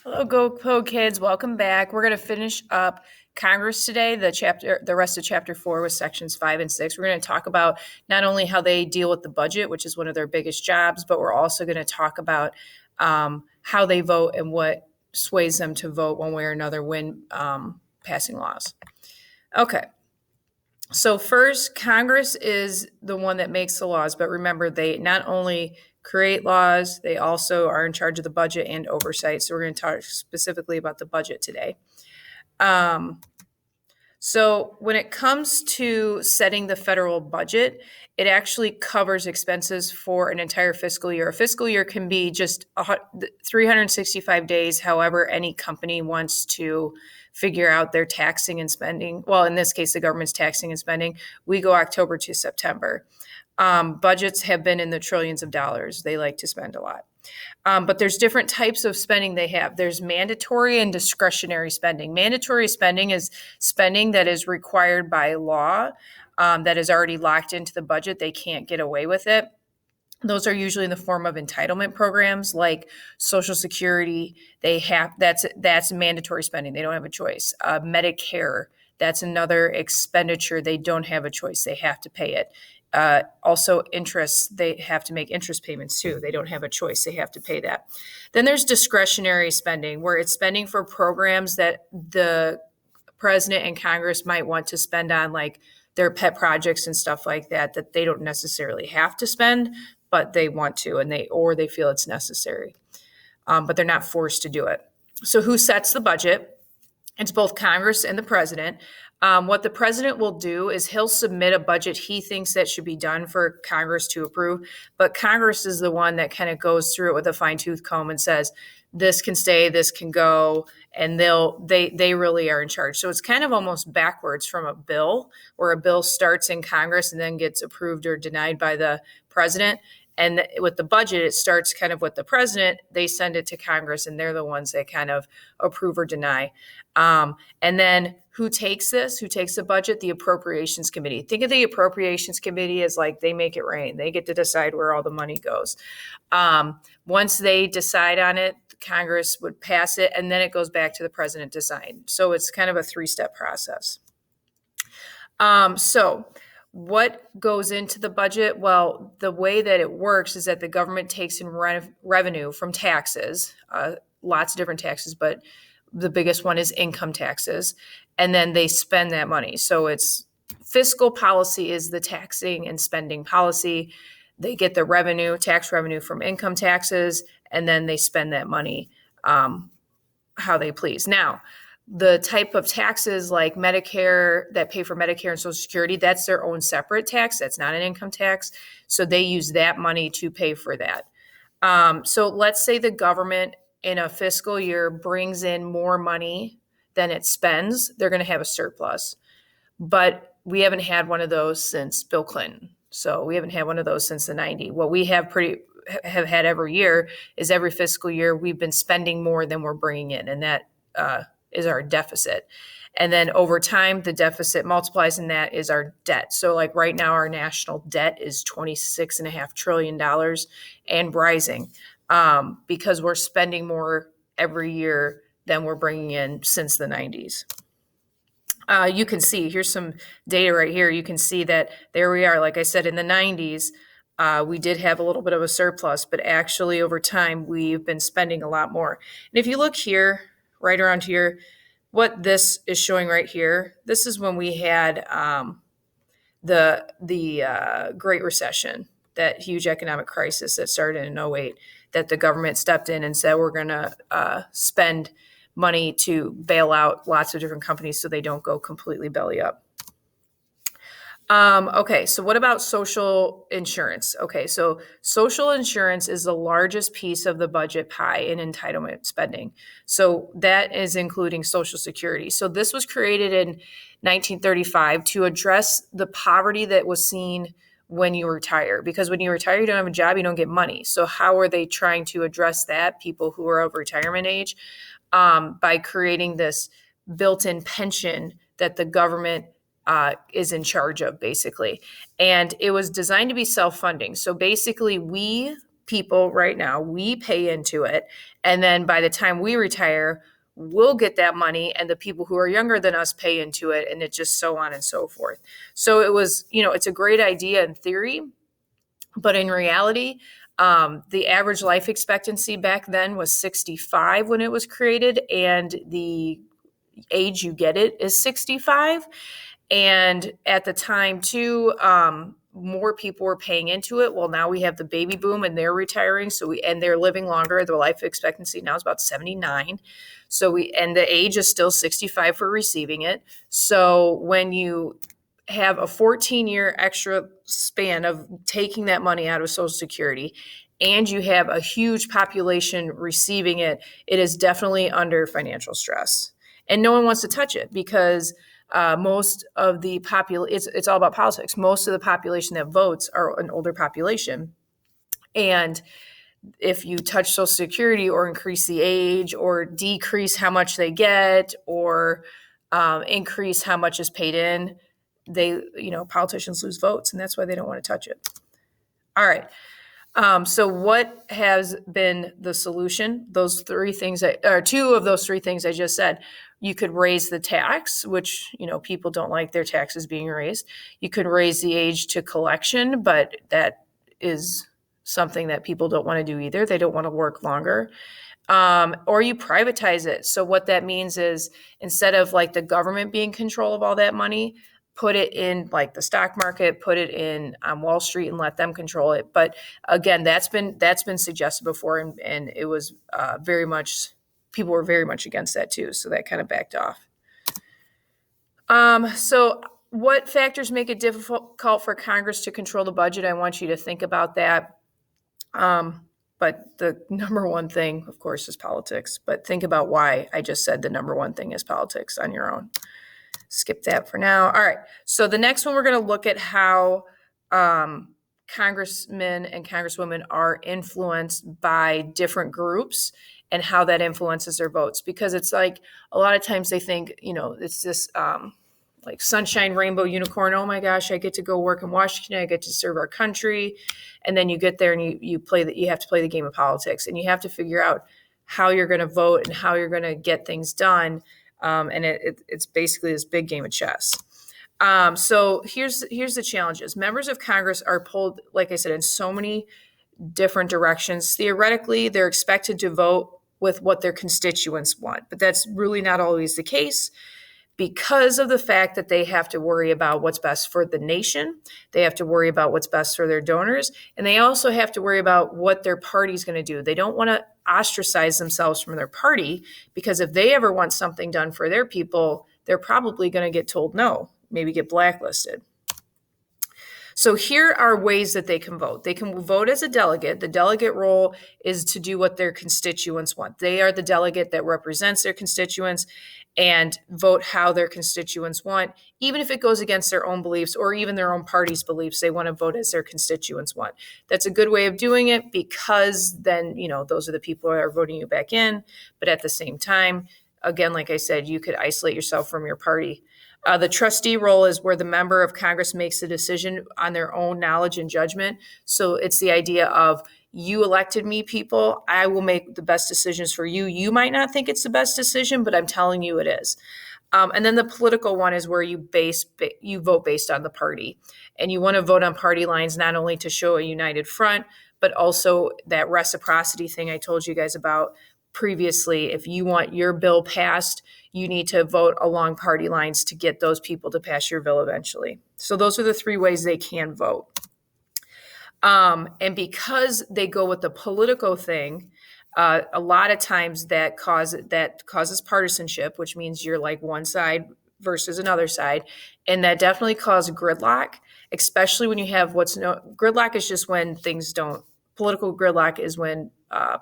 Hello, GOPO kids. Welcome back. We're going to finish up Congress today, the rest of chapter 4 with sections 5 and 6. We're going to talk about not only how they deal with the budget, which is one of their biggest jobs, but we're also going to talk about how they vote and what sways them to vote one way or another when passing laws. Okay. So first, Congress is the one that makes the laws, but remember, they not only create laws, they also are in charge of the budget and oversight. So we're going to talk specifically about the budget today. So when it comes to setting the federal budget, it actually covers expenses for an entire fiscal year. A fiscal year can be just 365 days, however any company wants to figure out their taxing and spending. Well, in this case, the government's taxing and spending. We go October to September. Budgets have been in the trillions of dollars. They like to spend a lot. But there's different types of spending they have. There's mandatory and discretionary spending. Mandatory spending is spending that is required by law, that is already locked into the budget. They can't get away with it. Those are usually in the form of entitlement programs like Social Security. That's mandatory spending. They don't have a choice. Medicare, that's another expenditure. They don't have a choice. They have to pay it. Also, interest, they have to make interest payments too. They don't have a choice. They have to pay that. Then there's discretionary spending, where it's spending for programs that the president and Congress might want to spend on, like their pet projects and stuff like that, that they don't necessarily have to spend, but they want to, and they feel it's necessary. But they're not forced to do it. So who sets the budget? It's both Congress and the president. What the president will do is he'll submit a budget he thinks that should be done for Congress to approve, but Congress is the one that kind of goes through it with a fine-tooth comb and says, this can stay, this can go, and they really are in charge. So it's kind of almost backwards from a bill, where a bill starts in Congress and then gets approved or denied by the president. And with the budget, it starts kind of with the president. They send it to Congress, and they're the ones that kind of approve or deny. And then who takes this? Who takes the budget? The Appropriations Committee. Think of the Appropriations Committee as like they make it rain. They get to decide where all the money goes. Once they decide on it, Congress would pass it, and then it goes back to the president to sign. So it's kind of a three-step process. So what goes into the budget? Well, the way that it works is that the government takes in revenue from taxes, lots of different taxes, but the biggest one is income taxes, and then they spend that money. So it's fiscal policy is the taxing and spending policy. They get the revenue, tax revenue from income taxes, and then they spend that money how they please. Now, the type of taxes like Medicare that pay for Medicare and Social Security, that's their own separate tax. That's not an income tax. So they use that money to pay for that. So let's say the government in a fiscal year brings in more money than it spends, they're going to have a surplus. But we haven't had one of those since Bill Clinton. So we haven't had one of those since the 90s. What we have had every year is every fiscal year we've been spending more than we're bringing in, and that is our deficit. And then over time, the deficit multiplies, and that is our debt. So like right now, our national debt is $26.5 trillion and rising because we're spending more every year than we're bringing in since the 90s. You can see, here's some data right here. You can see that there we are. Like I said, in the 90s, we did have a little bit of a surplus, but actually over time, we've been spending a lot more. And if you look here, right around here, what this is showing right here, this is when we had the Great Recession, that huge economic crisis that started in 2008, that the government stepped in and said, we're going to spend money to bail out lots of different companies so they don't go completely belly up. Okay, so what about social insurance? Okay, so social insurance is the largest piece of the budget pie in entitlement spending. So that is including Social Security. So this was created in 1935 to address the poverty that was seen when you retire, because when you retire, you don't have a job, you don't get money. So how are they trying to address that, people who are of retirement age? By creating this built-in pension that the government is in charge of, basically. And it was designed to be self-funding. So basically, we people right now, we pay into it. And then by the time we retire, we'll get that money, and the people who are younger than us pay into it, and it just so on and so forth. So it was, it's a great idea in theory, but in reality, the average life expectancy back then was 65 when it was created, and the age you get it is 65. And at the time, too, more people were paying into it. Well, now we have the baby boom, and they're retiring. And they're living longer. Their life expectancy now is about 79. And the age is still 65 for receiving it. So when you have a 14-year extra span of taking that money out of Social Security, and you have a huge population receiving it, it is definitely under financial stress. And no one wants to touch it because most of the it's all about politics. Most of the population that votes are an older population. And if you touch Social Security or increase the age or decrease how much they get or increase how much is paid in, politicians lose votes, and that's why they don't want to touch it. All right. So what has been the solution? Those three things, or two of those three things I just said. You could raise the tax, which, people don't like their taxes being raised. You could raise the age to collection, but that is something that people don't want to do either. They don't want to work longer. Or you privatize it. So what that means is instead of like the government being in control of all that money, put it in like the stock market, put it in Wall Street and let them control it. But again, that's been suggested before, and it was people were very much against that too. So that kind of backed off. So what factors make it difficult for Congress to control the budget? I want you to think about that. But the number one thing, of course, is politics. But think about why I just said the number one thing is politics on your own. Skip that for now. All right. So the next one, we're going to look at how congressmen and congresswomen are influenced by different groups and how that influences their votes. Because it's like a lot of times they think, it's this like sunshine, rainbow, unicorn. Oh my gosh, I get to go work in Washington. I get to serve our country. And then you get there and you have to play the game of politics, and you have to figure out how you're going to vote and how you're going to get things done. And it's basically this big game of chess. So here's the challenges. Members of Congress are pulled, like I said, in so many different directions. Theoretically, they're expected to vote with what their constituents want, but that's really not always the case, because of the fact that they have to worry about what's best for the nation. They have to worry about what's best for their donors. And they also have to worry about what their party's going to do. They don't want to ostracize themselves from their party, because if they ever want something done for their people, they're probably going to get told no, maybe get blacklisted. So here are ways that they can vote. They can vote as a delegate. The delegate role is to do what their constituents want. They are the delegate that represents their constituents and vote how their constituents want. Even if it goes against their own beliefs or even their own party's beliefs, they want to vote as their constituents want. That's a good way of doing it, because then, those are the people who are voting you back in. But at the same time, again, like I said, you could isolate yourself from your party. The trustee role is where the member of Congress makes a decision on their own knowledge and judgment. So it's the idea of, you elected me, people. I will make the best decisions for you. You might not think it's the best decision, but I'm telling you it is. And then the political one is where you vote based on the party. And you want to vote on party lines, not only to show a united front, but also that reciprocity thing I told you guys about previously. If you want your bill passed, you need to vote along party lines to get those people to pass your bill eventually. So those are the three ways they can vote. And because they go with the political thing, a lot of times that causes partisanship, which means you're like one side versus another side. And that definitely causes gridlock, especially when you have gridlock is just when things don't, political gridlock is when,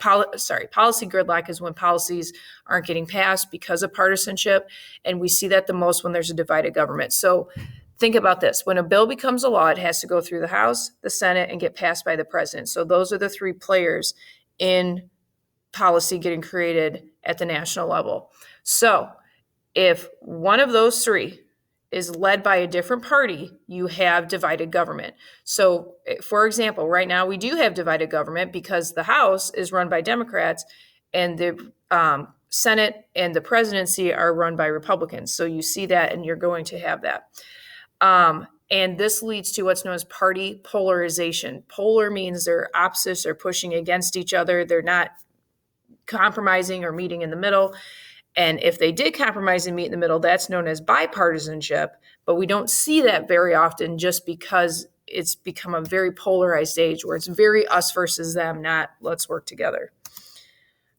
policy gridlock is when policies aren't getting passed because of partisanship. And we see that the most when there's a divided government. So think about this. When a bill becomes a law, it has to go through the House, the Senate, and get passed by the president. So those are the three players in policy getting created at the national level. So if one of those three is led by a different party, you have divided government. So, for example, right now we do have divided government because the House is run by Democrats and the Senate and the presidency are run by Republicans. So you see that, and you're going to have that. And this leads to what's known as party polarization. Polar means they're opposites, they're pushing against each other, they're not compromising or meeting in the middle. And if they did compromise and meet in the middle, that's known as bipartisanship. But we don't see that very often just because it's become a very polarized age where it's very us versus them, not let's work together.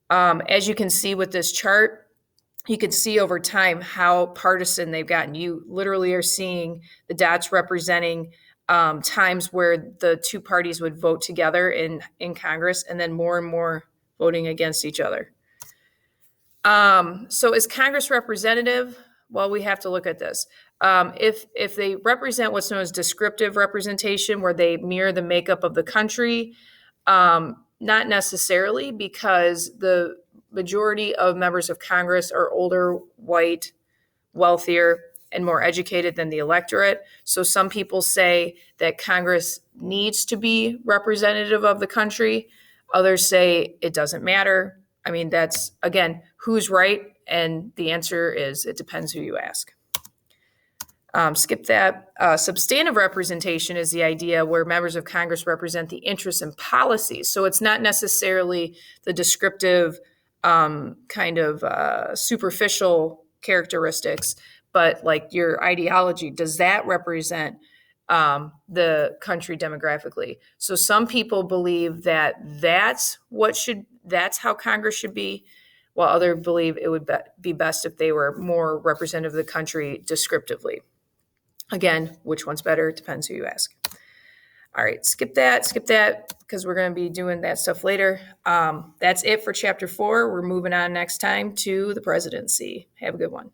As you can see with this chart, you can see over time how partisan they've gotten. You literally are seeing the dots representing times where the two parties would vote together in Congress, and then more and more voting against each other. So is Congress representative? Well, we have to look at this. If they represent what's known as descriptive representation, where they mirror the makeup of the country, not necessarily, because the majority of members of Congress are older, white, wealthier, and more educated than the electorate. So some people say that Congress needs to be representative of the country. Others say it doesn't matter. I mean, that's, again, who's right? And the answer is it depends who you ask. Skip that. Substantive representation is the idea where members of Congress represent the interests and policies. So it's not necessarily the descriptive kind of superficial characteristics, but like your ideology. Does that represent the country demographically? So some people believe that that's how Congress should be, while others believe it would be best if they were more representative of the country descriptively. Again, which one's better? It depends who you ask. All right, skip that, because we're going to be doing that stuff later. That's it for chapter 4. We're moving on next time to the presidency. Have a good one.